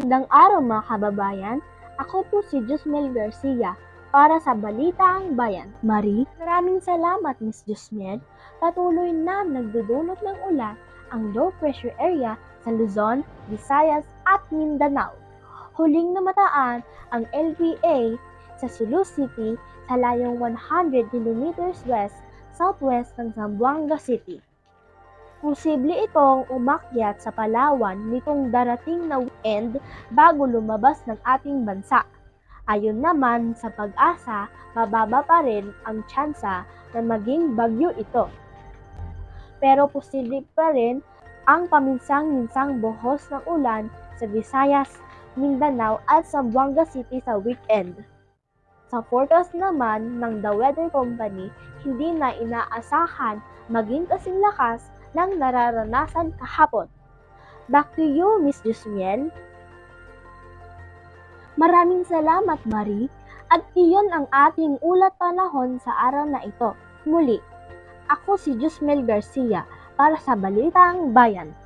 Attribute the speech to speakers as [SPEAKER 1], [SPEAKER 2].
[SPEAKER 1] Magandang araw mga kababayan. Ako po si Jusmel Garcia para sa Balitang Bayan. Marie, maraming salamat Miss Jusmel. Patuloy na nagdudulot ng ulan ang low pressure area sa Luzon, Visayas at Mindanao. Huling namataan ang LPA sa Sulu City sa layong 100 kilometers west-southwest ng Zamboanga City. Posible itong umakyat sa Palawan nitong darating na weekend bago lumabas ng ating bansa. Ayon naman sa Pag-asa, mababa pa rin ang tsansa na maging bagyo ito. Pero posible pa rin ang paminsang-minsang buhos ng ulan sa Visayas, Mindanao at Zamboanga City sa weekend. Sa forecast naman ng The Weather Company, hindi na inaasahan maging kasing lakas ng nararanasan kahapon. Back to you, Miss Jusmiel. Maraming salamat, Marie. At iyon ang ating ulat panahon sa araw na ito. Muli, ako si Jusmel Garcia para sa Balitang Bayan.